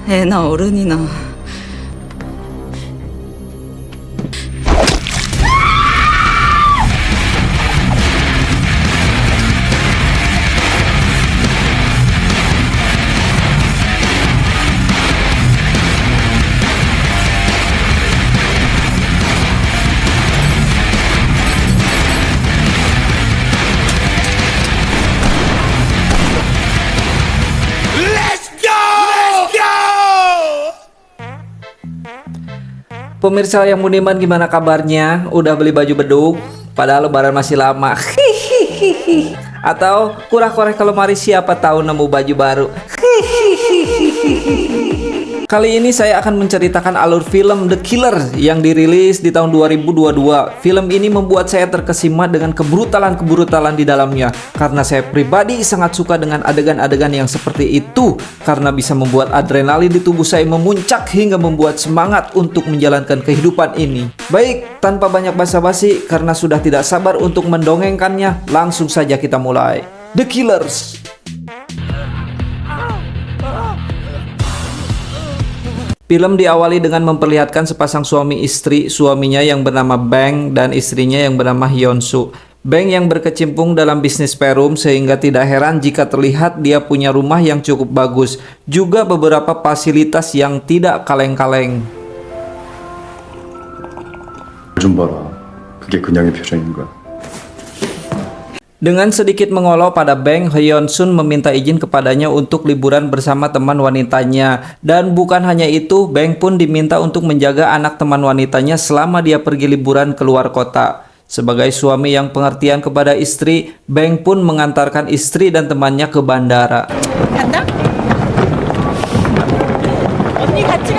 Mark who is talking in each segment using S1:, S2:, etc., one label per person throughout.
S1: 애나 어른이나.
S2: Pemirsa yang budiman, gimana kabarnya? Udah beli baju beduk? Padahal lebaran masih lama. Atau kurang-kurang ke lemari, siapa tahu nemu baju baru. Kali ini saya akan menceritakan alur film The Killer yang dirilis di tahun 2022. Film ini membuat saya terkesima dengan kebrutalan-kebrutalan di dalamnya, karena saya pribadi sangat suka dengan adegan-adegan yang seperti itu, karena bisa membuat adrenalin di tubuh saya memuncak hingga membuat semangat untuk menjalankan kehidupan ini. Baik, tanpa banyak basa-basi, karena sudah tidak sabar untuk mendongengkannya, langsung saja kita mulai. The Killers. Film diawali dengan memperlihatkan sepasang suami istri, suaminya yang bernama Bang dan istrinya yang bernama Hyun-soo. Bang yang berkecimpung dalam bisnis perum, sehingga tidak heran jika terlihat dia punya rumah yang cukup bagus, juga beberapa fasilitas yang tidak kaleng-kaleng.
S3: 좀 봐라. 그게 그냥의 표정인가?
S2: Dengan sedikit mengolok pada Bang, Hyun-soo meminta izin kepadanya untuk liburan bersama teman wanitanya. Dan bukan hanya itu, Bang pun diminta untuk menjaga anak teman wanitanya selama dia pergi liburan keluar kota. Sebagai suami yang pengertian kepada istri, Bang pun mengantarkan istri dan temannya ke bandara.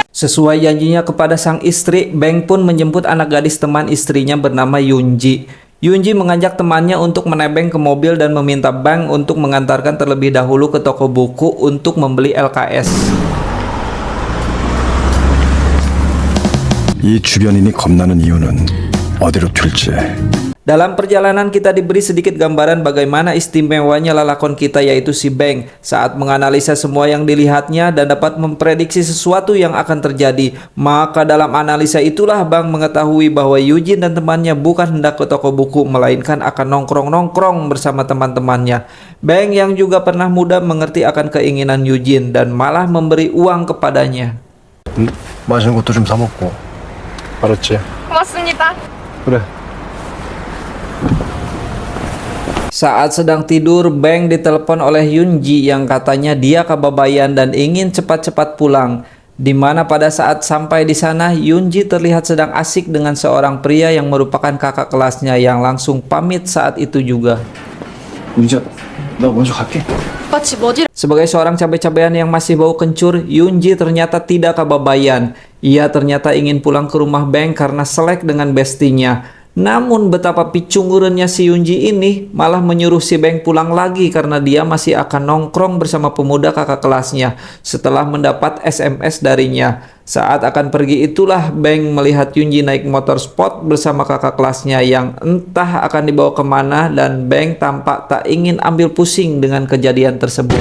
S2: Sesuai janjinya kepada sang istri, Bang pun menjemput anak gadis teman istrinya bernama Yoonji. Yoonji mengajak temannya untuk menebeng ke mobil dan meminta Bang untuk mengantarkan terlebih dahulu ke toko buku untuk membeli LKS.
S3: 이 주변인이 겁나는 이유는 어디로 튈지.
S2: Dalam perjalanan kita diberi sedikit gambaran bagaimana istimewanya lalakon kita, yaitu si Bang, saat menganalisa semua yang dilihatnya dan dapat memprediksi sesuatu yang akan terjadi. Maka dalam analisa itulah Bang mengetahui bahwa Eugene dan temannya bukan hendak ke toko buku, melainkan akan nongkrong-nongkrong bersama teman-temannya. Bang yang juga pernah muda mengerti akan keinginan Eugene dan malah memberi uang kepadanya.
S3: 맛있는 것도 좀 사 먹고. 알았지?
S4: 고맙습니다.
S3: 그래.
S2: Saat sedang tidur, Bang ditelepon oleh Yoonji yang katanya dia kebabayan dan ingin cepat-cepat pulang. Dimana pada saat sampai di sana, Yoonji terlihat sedang asik dengan seorang pria yang merupakan kakak kelasnya yang langsung pamit saat itu juga.
S3: 윤지야, 나 먼저 갈게.
S4: 오빠 집 어디?
S2: Sebagai seorang cabai-cabean yang masih bau kencur, Yoonji ternyata tidak kebabayan. Ia ternyata ingin pulang ke rumah Bang karena selek dengan bestinya. Namun betapa picungurannya si Yoonji ini malah menyuruh si Bang pulang lagi karena dia masih akan nongkrong bersama pemuda kakak kelasnya setelah mendapat SMS darinya. Saat akan pergi itulah Bang melihat Yoonji naik motor sport bersama kakak kelasnya yang entah akan dibawa kemana, dan Bang tampak tak ingin ambil pusing dengan kejadian tersebut.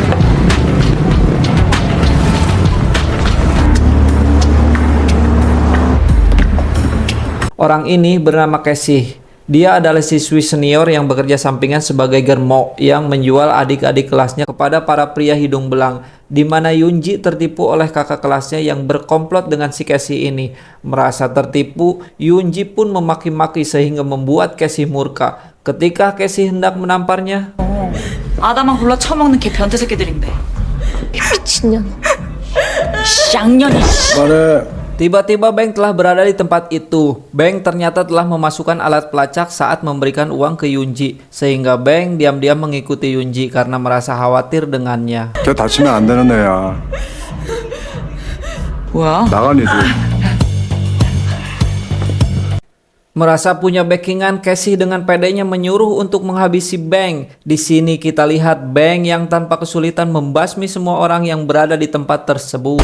S2: Orang ini bernama Casey. Dia adalah siswi senior yang bekerja sampingan sebagai germo yang menjual adik-adik kelasnya kepada para pria hidung belang, di mana Yoonji tertipu oleh kakak kelasnya yang berkomplot dengan si Casey ini. Merasa tertipu, Yoonji pun memaki-maki sehingga membuat Casey murka. Ketika Casey hendak menamparnya,
S1: 아다만 골라 처먹는 개 변태 새끼들인데.
S4: 미친년. 쌍년이.
S3: 말해.
S2: tiba-tiba Bang telah berada di tempat itu. Bang ternyata telah memasukkan alat pelacak saat memberikan uang ke Yoonji, sehingga Bang diam-diam mengikuti Yoonji karena merasa khawatir dengannya.
S3: 걔 다치면 안 되는 애야.
S1: 뭐야?
S3: 나간 애지.
S2: Merasa punya backingan, Casey dengan pedenya menyuruh untuk menghabisi Bang. Di sini kita lihat Bang yang tanpa kesulitan membasmi semua orang yang berada di tempat tersebut.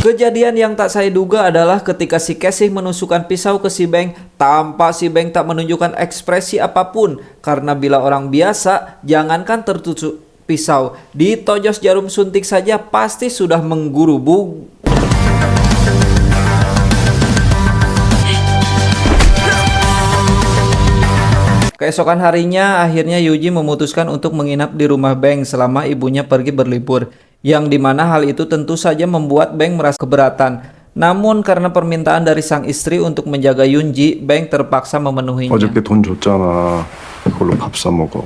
S2: Kejadian yang tak saya duga adalah ketika si Casey menusukkan pisau ke si Beng, tampak si Beng tak menunjukkan ekspresi apapun. Karena bila orang biasa, jangankan tertusuk pisau, ditojos jarum suntik saja pasti sudah menggurubung. Keesokan harinya, akhirnya Yuji memutuskan untuk menginap di rumah Beng selama ibunya pergi berlibur. Yang dimana hal itu tentu saja membuat Beng merasa keberatan. Namun karena permintaan dari sang istri untuk menjaga Yunji, Beng terpaksa memenuhinya.
S3: 어저께 돈 줬잖아. 그걸로 밥 사 먹어.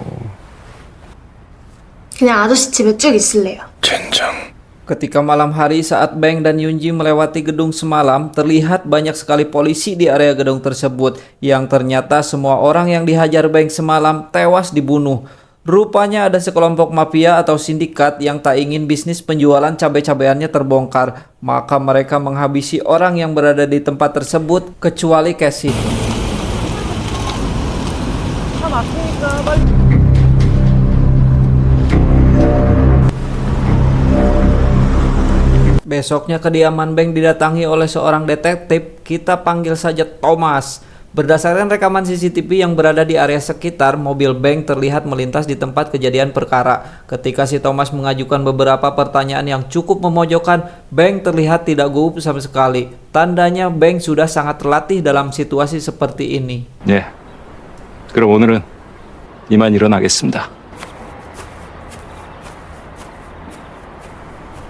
S5: 그냥 아저씨 집에 쭉 있을래요.
S3: 젠장.
S2: Ketika malam hari saat Beng dan Yunji melewati gedung semalam, terlihat banyak sekali polisi di area gedung tersebut. Yang ternyata semua orang yang dihajar Beng semalam tewas dibunuh. Rupanya ada sekelompok mafia atau sindikat yang tak ingin bisnis penjualan cabai-cabeannya terbongkar. Maka mereka menghabisi orang yang berada di tempat tersebut kecuali Casey. Besoknya kediaman Beng didatangi oleh seorang detektif, kita panggil saja Thomas. Berdasarkan rekaman CCTV yang berada di area sekitar, mobil Beng terlihat melintas di tempat kejadian perkara. Ketika si Thomas mengajukan beberapa pertanyaan yang cukup memojokkan, Beng terlihat tidak gugup sama sekali. Tandanya Beng sudah sangat terlatih dalam situasi seperti ini.
S6: 예. 그럼 오늘은 이만 일어나겠습니다.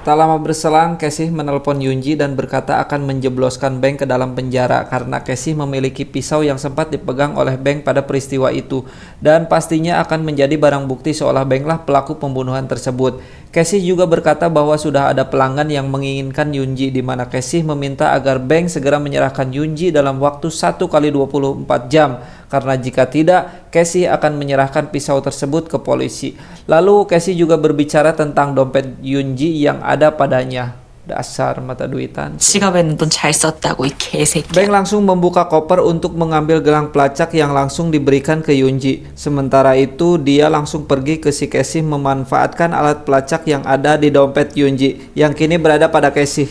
S2: Tak lama berselang, Casey menelpon Yunji dan berkata akan menjebloskan Beng ke dalam penjara karena Casey memiliki pisau yang sempat dipegang oleh Beng pada peristiwa itu dan pastinya akan menjadi barang bukti seolah Benglah pelaku pembunuhan tersebut. Casey juga berkata bahwa sudah ada pelanggan yang menginginkan Yunji, di mana Casey meminta agar Beng segera menyerahkan Yunji dalam waktu 1 kali 24 jam. Karena jika tidak, Casey akan menyerahkan pisau tersebut ke polisi. Lalu Casey juga berbicara tentang dompet Yunji yang ada padanya. Dasar mata duitan.
S1: 지갑에는 돈 잘 썼다고 이 개새끼.
S2: Beng langsung membuka koper untuk mengambil gelang pelacak yang langsung diberikan ke Yunji. Sementara itu dia langsung pergi ke si Casey memanfaatkan alat pelacak yang ada di dompet Yunji yang kini berada pada Casey.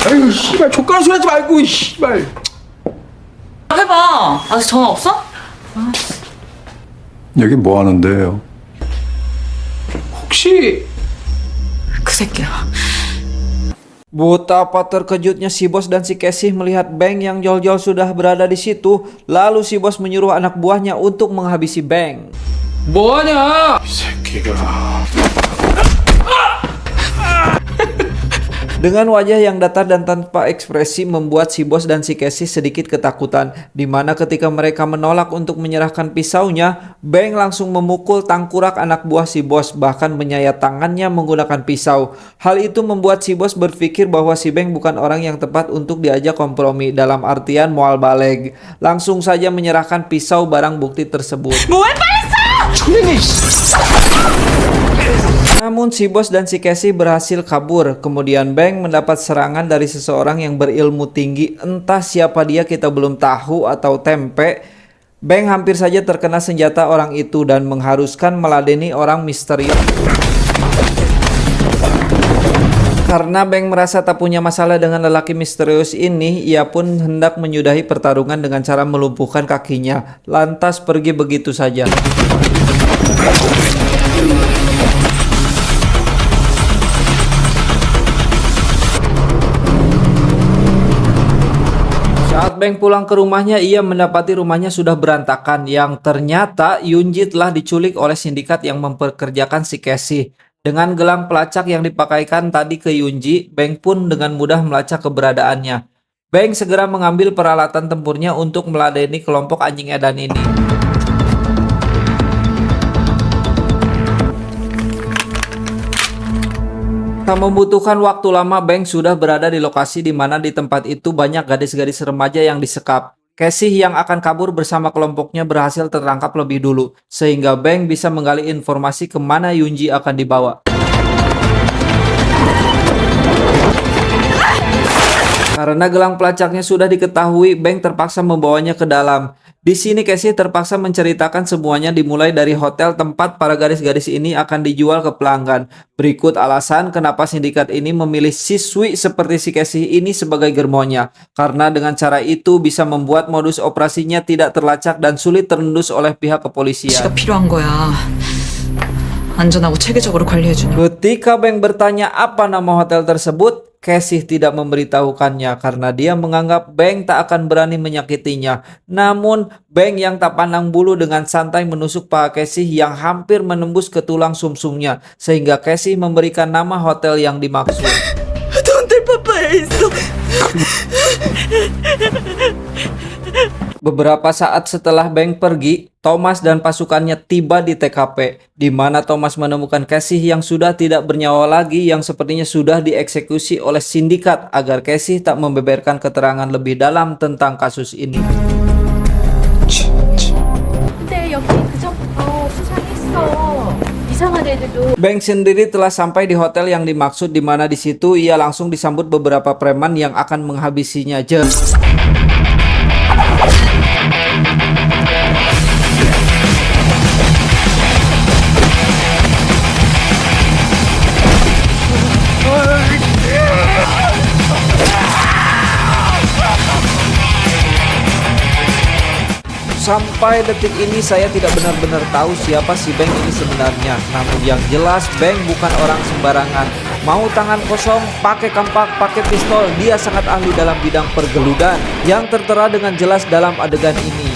S7: 아유 씨발 족가라 소리 하지 말고 이 씨발.
S1: 해봐. 아직 전화 없어?
S3: 여기 뭐 하는데요?
S7: 혹시
S1: 그 새끼야.
S2: Betapa terkejutnya si bos dan si Casey melihat Beng yang jol-jol sudah berada di situ. Lalu si bos menyuruh anak buahnya untuk menghabisi Beng.
S7: 뭐하냐? 이 새끼가.
S2: Dengan wajah yang datar dan tanpa ekspresi membuat si bos dan si Casey sedikit ketakutan, di mana ketika mereka menolak untuk menyerahkan pisaunya, Beng langsung memukul tangkurak anak buah si bos, bahkan menyayat tangannya menggunakan pisau. Hal itu membuat si bos berpikir bahwa si Beng bukan orang yang tepat untuk diajak kompromi, dalam artian mual baleg. Langsung saja menyerahkan pisau barang bukti tersebut. Namun si bos dan si Casey berhasil kabur. Kemudian Beng mendapat serangan dari seseorang yang berilmu tinggi. Entah siapa dia, kita belum tahu, atau tempe. Beng hampir saja terkena senjata orang itu dan mengharuskan meladeni orang misterius. Karena Beng merasa tak punya masalah dengan lelaki misterius ini, ia pun hendak menyudahi pertarungan dengan cara melumpuhkan kakinya. Lantas pergi begitu saja. Saat Beng pulang ke rumahnya, ia mendapati rumahnya sudah berantakan. Yang ternyata Yunji telah diculik oleh sindikat yang mempekerjakan si Casey. Dengan gelang pelacak yang dipakaikan tadi ke Yunji, Beng pun dengan mudah melacak keberadaannya. Beng segera mengambil peralatan tempurnya untuk meladeni kelompok anjing edan ini. Tak membutuhkan waktu lama, Beng sudah berada di lokasi di mana di tempat itu banyak gadis-gadis remaja yang disekap. Casey yang akan kabur bersama kelompoknya berhasil tertangkap lebih dulu, sehingga Beng bisa menggali informasi kemana Yunji akan dibawa. Karena gelang pelacaknya sudah diketahui, Beng terpaksa membawanya ke dalam. Di sini Casey terpaksa menceritakan semuanya dimulai dari hotel tempat para gadis-gadis ini akan dijual ke pelanggan. Berikut alasan kenapa sindikat ini memilih siswi seperti si Casey ini sebagai germonya. Karena dengan cara itu bisa membuat modus operasinya tidak terlacak dan sulit terendus oleh pihak kepolisian.
S1: 지가 필요한 거야. 안전하고 체계적으로 관리해주는.
S2: Ketika Bank bertanya apa nama hotel tersebut, Casey tidak memberitahukannya karena dia menganggap Bank tak akan berani menyakitinya. Namun, Bank yang tak pandang bulu dengan santai menusuk paha Casey yang hampir menembus ke tulang sumsumnya, sehingga Casey memberikan nama hotel yang dimaksud. Beberapa saat setelah Bank pergi, Thomas dan pasukannya tiba di TKP, di mana Thomas menemukan Casey yang sudah tidak bernyawa lagi yang sepertinya sudah dieksekusi oleh sindikat agar Casey tak membeberkan keterangan lebih dalam tentang kasus ini.
S4: 근데 여기 그전부터 수상했어. 이상한 애들도.
S2: Bank sendiri telah sampai di hotel yang dimaksud, di mana di situ ia langsung disambut beberapa preman yang akan menghabisinya. Sampai detik ini saya tidak benar-benar tahu siapa si Bank ini sebenarnya. Namun yang jelas Bank bukan orang sembarangan. Mau tangan kosong, pakai kampak, pakai pistol, dia sangat ahli dalam bidang pergeludan yang tertera dengan jelas dalam adegan ini.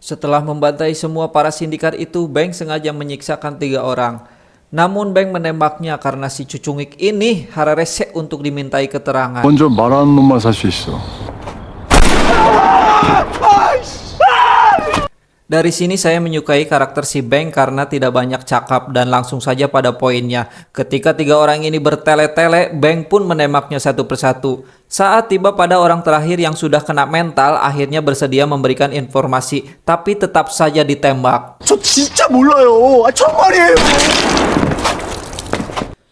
S2: Setelah membantai semua para sindikat itu, Bank sengaja menyiksakan 3 orang. Namun Bank menembaknya karena si cucungik ini hararese untuk dimintai keterangan.
S3: 먼저 말하는 놈만 살 수 있어.
S2: Dari sini saya menyukai karakter si Bank karena tidak banyak cakap dan langsung saja pada poinnya. Ketika 3 orang ini bertele-tele, Bank pun menembaknya satu persatu. Saat tiba pada orang terakhir yang sudah kena mental, akhirnya bersedia memberikan informasi, tapi tetap saja ditembak.
S3: 저 진짜 몰라요. 정말이에요.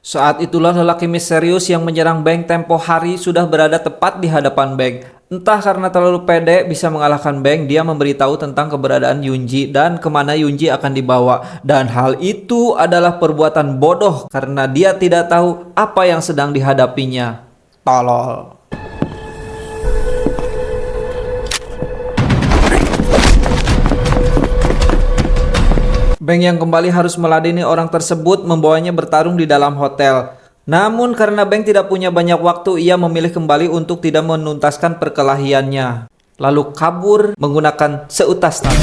S2: Saat itulah lelaki misterius yang menyerang Bank tempo hari sudah berada tepat di hadapan Bank. Entah karena terlalu pede bisa mengalahkan Bank, dia memberitahu tentang keberadaan Yunji dan kemana Yunji akan dibawa. Dan hal itu adalah perbuatan bodoh karena dia tidak tahu apa yang sedang dihadapinya. Tolol. Bank yang kembali harus meladeni orang tersebut membawanya bertarung di dalam hotel. Namun karena Bank tidak punya banyak waktu, ia memilih kembali untuk tidak menuntaskan perkelahiannya. Lalu kabur menggunakan seutas nafas.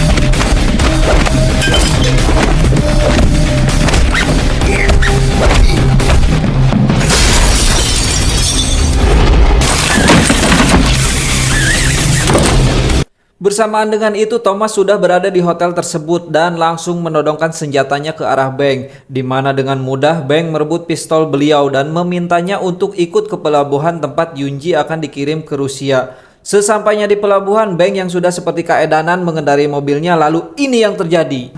S2: Bersamaan dengan itu, Thomas sudah berada di hotel tersebut dan langsung menodongkan senjatanya ke arah Bank, di mana dengan mudah Bank merebut pistol beliau dan memintanya untuk ikut ke pelabuhan tempat Yunji akan dikirim ke Rusia. Sesampainya di pelabuhan, Bank yang sudah seperti kaedanan mengendarai mobilnya, lalu ini yang terjadi.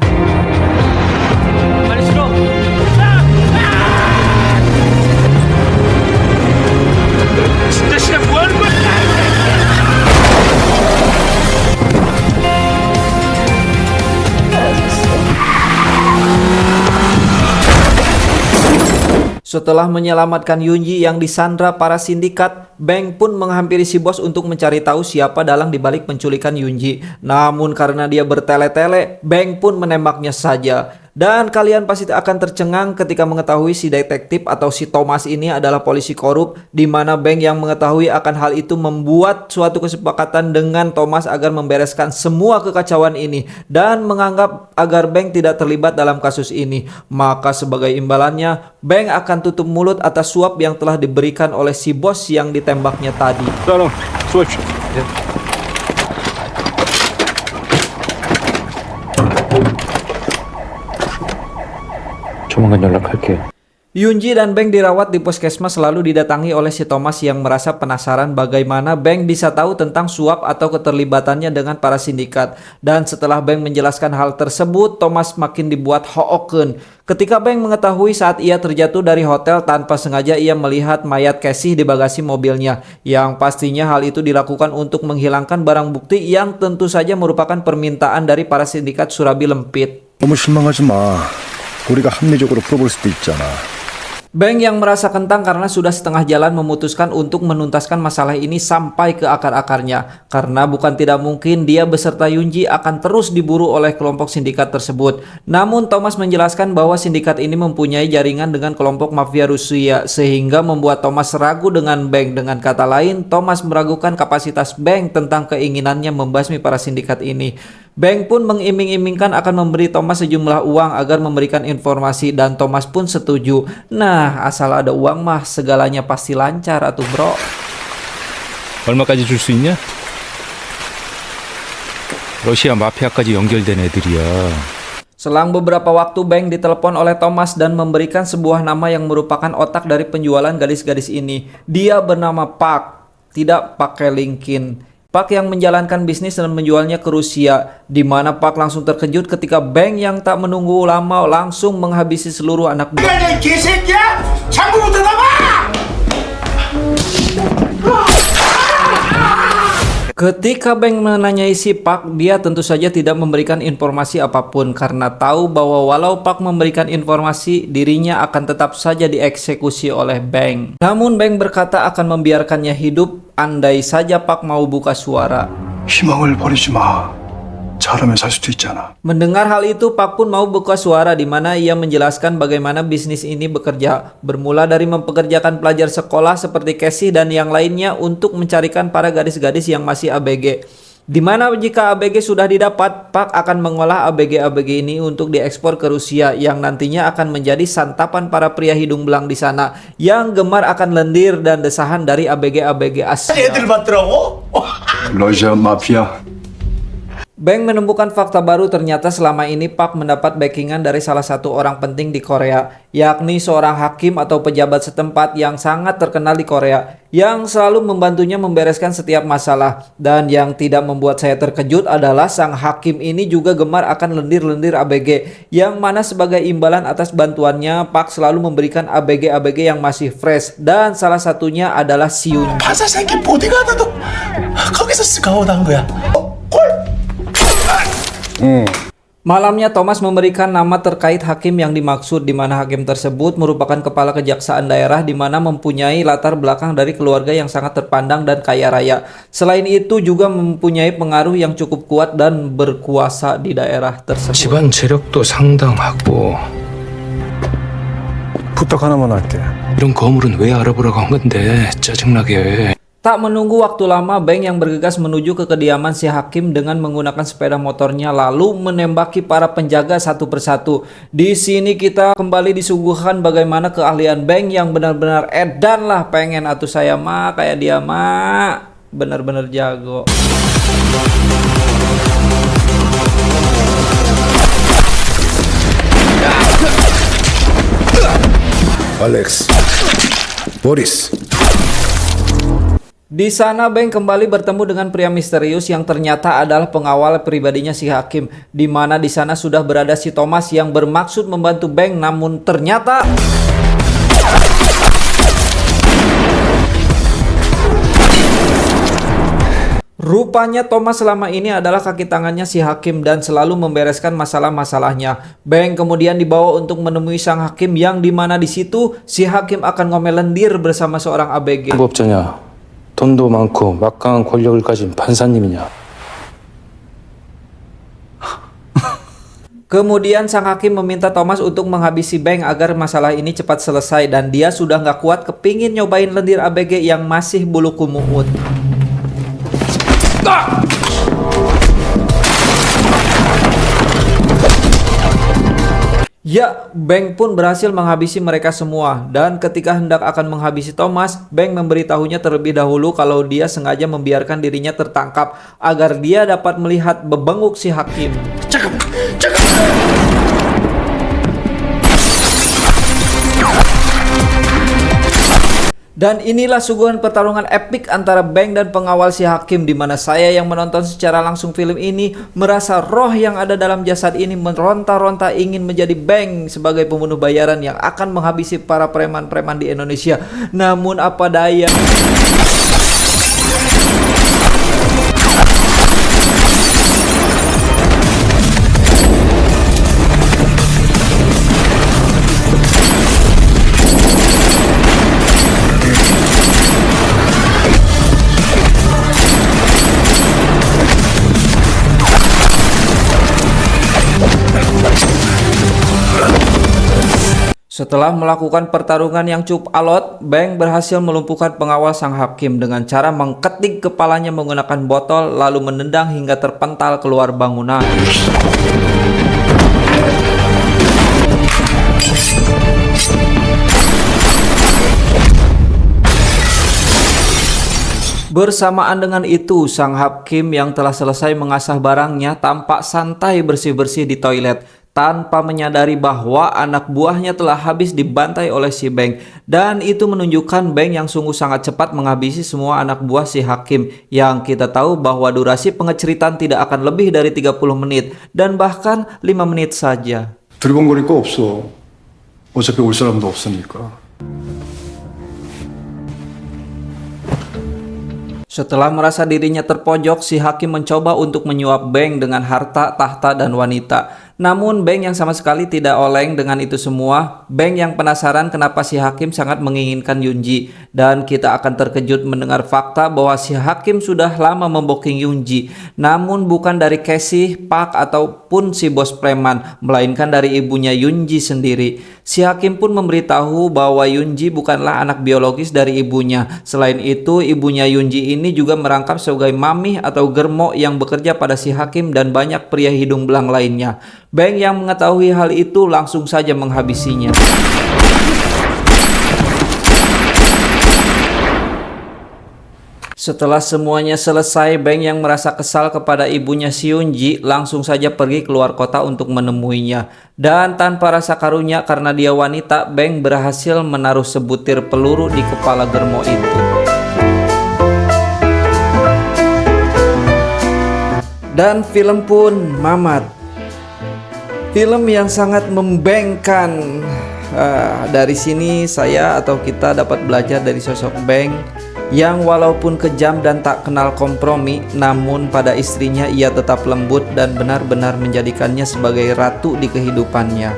S2: Setelah menyelamatkan Yunji yang disandra para sindikat, Bank pun menghampiri si bos untuk mencari tahu siapa dalang dibalik penculikan Yunji. Namun karena dia bertele-tele, Bank pun menembaknya saja. Dan kalian pasti akan tercengang ketika mengetahui si detektif atau si Thomas ini adalah polisi korup, di mana Bank yang mengetahui akan hal itu membuat suatu kesepakatan dengan Thomas agar membereskan semua kekacauan ini dan menganggap agar Bank tidak terlibat dalam kasus ini. Maka sebagai imbalannya, Bank akan tutup mulut atas suap yang telah diberikan oleh si bos yang ditembaknya tadi.
S6: 따로 수고하십시오. 조만간 연락할게.
S2: Yoonji dan Beng dirawat di puskesmas selalu didatangi oleh si Thomas yang merasa penasaran bagaimana Beng bisa tahu tentang suap atau keterlibatannya dengan para sindikat. Dan setelah Beng menjelaskan hal tersebut, Thomas makin dibuat hookeun. Ketika Beng mengetahui saat ia terjatuh dari hotel tanpa sengaja ia melihat mayat Casey di bagasi mobilnya. Yang pastinya hal itu dilakukan untuk menghilangkan barang bukti yang tentu saja merupakan permintaan dari para sindikat Surabi Lempit.
S3: 너무 실망하지 마. 우리가 합리적으로 풀어볼 수도 있잖아.
S2: Beng yang merasa kentang karena sudah setengah jalan memutuskan untuk menuntaskan masalah ini sampai ke akar-akarnya. Karena bukan tidak mungkin dia beserta Yoonji akan terus diburu oleh kelompok sindikat tersebut. Namun Thomas menjelaskan bahwa sindikat ini mempunyai jaringan dengan kelompok mafia Rusia sehingga membuat Thomas ragu dengan Beng. Dengan kata lain, Thomas meragukan kapasitas Beng tentang keinginannya membasmi para sindikat ini. Beng pun mengiming-imingkan akan memberi Thomas sejumlah uang agar memberikan informasi dan Thomas pun setuju. Nah, asal ada uang mah segalanya pasti lancar atuh bro.
S6: 얼마까지 줄 수 있냐? 러시아 마피아까지 연결된 애들이야.
S2: Selang beberapa waktu Beng ditelepon oleh Thomas dan memberikan sebuah nama yang merupakan otak dari penjualan gadis-gadis ini. Dia bernama Park, tidak pakai LinkedIn. Park yang menjalankan bisnis dan menjualnya ke Rusia, di mana Park langsung terkejut ketika Beng yang tak menunggu lama langsung menghabisi seluruh anak buah. Ketika Beng menanyai si Park, dia tentu saja tidak memberikan informasi apapun karena tahu bahwa walau Park memberikan informasi, dirinya akan tetap saja dieksekusi oleh Beng. Namun Beng berkata akan membiarkannya hidup andai saja Park mau buka suara.
S3: 희망을 버리지 마. 잘하면 살 수도 있잖아.
S2: Mendengar hal itu, Park pun mau buka suara di mana ia menjelaskan bagaimana bisnis ini bekerja. Bermula dari mempekerjakan pelajar sekolah seperti Casey dan yang lainnya untuk mencarikan para gadis-gadis yang masih ABG. Di mana jika ABG sudah didapat, Park akan mengolah ABG-ABG ini untuk diekspor ke Rusia yang nantinya akan menjadi santapan para pria hidung belang di sana yang gemar akan lendir dan desahan dari ABG-ABG Asia.
S3: 러시아 마피아.
S2: Beng menemukan fakta baru, ternyata selama ini Park mendapat backingan dari salah satu orang penting di Korea, yakni seorang hakim atau pejabat setempat yang sangat terkenal di Korea, yang selalu membantunya membereskan setiap masalah. Dan yang tidak membuat saya terkejut adalah sang hakim ini juga gemar akan lendir-lendir ABG, yang mana sebagai imbalan atas bantuannya, Park selalu memberikan ABG-ABG yang masih fresh, dan salah satunya adalah si Yoonji.
S7: 반사 생긴 보디가드도 거기서 스카우트한 거야.
S2: Malamnya Thomas memberikan nama terkait hakim yang dimaksud, di mana hakim tersebut merupakan kepala kejaksaan daerah di mana mempunyai latar belakang dari keluarga yang sangat terpandang dan kaya raya. Selain itu juga mempunyai pengaruh yang cukup kuat dan berkuasa di daerah tersebut.
S6: 집안 재력도 상당하고.
S3: 부탁 하나만 할게.
S6: 이런 거물은 왜 알아보라고 한 건데 짜증나게.
S2: Tak menunggu waktu lama, Beng yang bergegas menuju ke kediaman si hakim dengan menggunakan sepeda motornya lalu menembaki para penjaga satu persatu. Di sini kita kembali disuguhkan bagaimana keahlian Beng yang benar-benar edan lah, pengen atuh saya mah kayak dia mah, benar-benar jago.
S3: 알렉스. 보리스.
S2: Di sana Beng kembali bertemu dengan pria misterius yang ternyata adalah pengawal pribadinya si hakim, di mana di sana sudah berada si Thomas yang bermaksud membantu Beng, namun ternyata rupanya Thomas selama ini adalah kaki tangannya si hakim dan selalu membereskan masalah-masalahnya. Beng kemudian dibawa untuk menemui sang hakim yang dimana di situ si hakim akan ngomel lendir bersama seorang ABG.
S6: 법자냐? 돈도 많고 막강한 권력을 가진 판사님이냐?
S2: Kemudian sang hakim meminta Thomas untuk menghabisi Beng agar masalah ini cepat selesai dan dia sudah nggak kuat kepingin nyobain lendir ABG yang masih bulu kumuut. Ya, Beng pun berhasil menghabisi mereka semua. Dan ketika hendak akan menghabisi Thomas, Beng memberitahunya terlebih dahulu kalau dia sengaja membiarkan dirinya tertangkap agar dia dapat melihat bebenguk si hakim. Dan inilah suguhan pertarungan epik antara Beng dan pengawal si hakim, di mana saya yang menonton secara langsung film ini merasa roh yang ada dalam jasad ini meronta-ronta ingin menjadi Beng sebagai pembunuh bayaran yang akan menghabisi para preman-preman di Indonesia. Namun apa daya. Setelah melakukan pertarungan yang cukup alot, Beng berhasil melumpuhkan pengawal sang hakim dengan cara mengketik kepalanya menggunakan botol lalu menendang hingga terpental keluar bangunan. Bersamaan dengan itu, sang hakim yang telah selesai mengasah barangnya tampak santai bersih-bersih di toilet tanpa menyadari bahwa anak buahnya telah habis dibantai oleh si Beng. Dan itu menunjukkan Beng yang sungguh sangat cepat menghabisi semua anak buah si hakim, yang kita tahu bahwa durasi pengeceritaan tidak akan lebih dari 30 menit dan bahkan 5 menit saja.
S3: 들번거릴 거 없어. 어차피 올 사람도 없으니까.
S2: Setelah merasa dirinya terpojok, si hakim mencoba untuk menyuap Beng dengan harta, tahta, dan wanita. Namun Beng yang sama sekali tidak oleng dengan itu semua. Beng yang penasaran kenapa si hakim sangat menginginkan Yunji. Dan kita akan terkejut mendengar fakta bahwa si hakim sudah lama memboking Yunji. Namun bukan dari Casey, Park, ataupun si bos preman, melainkan dari ibunya Yunji sendiri. Si hakim pun memberitahu bahwa Yunji bukanlah anak biologis dari ibunya. Selain itu, ibunya Yunji ini juga merangkap sebagai mami atau germo yang bekerja pada si hakim dan banyak pria hidung belang lainnya. Beng yang mengetahui hal itu langsung saja menghabisinya. Setelah semuanya selesai, Beng yang merasa kesal kepada ibunya si Yunji langsung saja pergi keluar kota untuk menemuinya. Dan tanpa rasa karunia karena dia wanita, Beng berhasil menaruh sebutir peluru di kepala germo itu. Dan film pun mamat. Film yang sangat membengkan. Dari sini saya atau kita dapat belajar dari sosok Beng yang walaupun kejam dan tak kenal kompromi, namun pada istrinya ia tetap lembut dan benar-benar menjadikannya sebagai ratu di kehidupannya.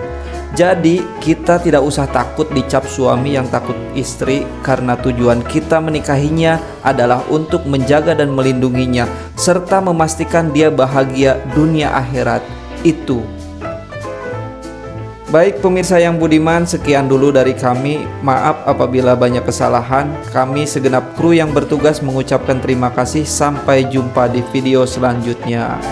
S2: Jadi kita tidak usah takut dicap suami yang takut istri, karena tujuan kita menikahinya adalah untuk menjaga dan melindunginya serta memastikan dia bahagia dunia akhirat. Itu. Baik pemirsa yang budiman, sekian dulu dari kami. Maaf apabila banyak kesalahan. Kami segenap kru yang bertugas mengucapkan terima kasih. Sampai jumpa di video selanjutnya.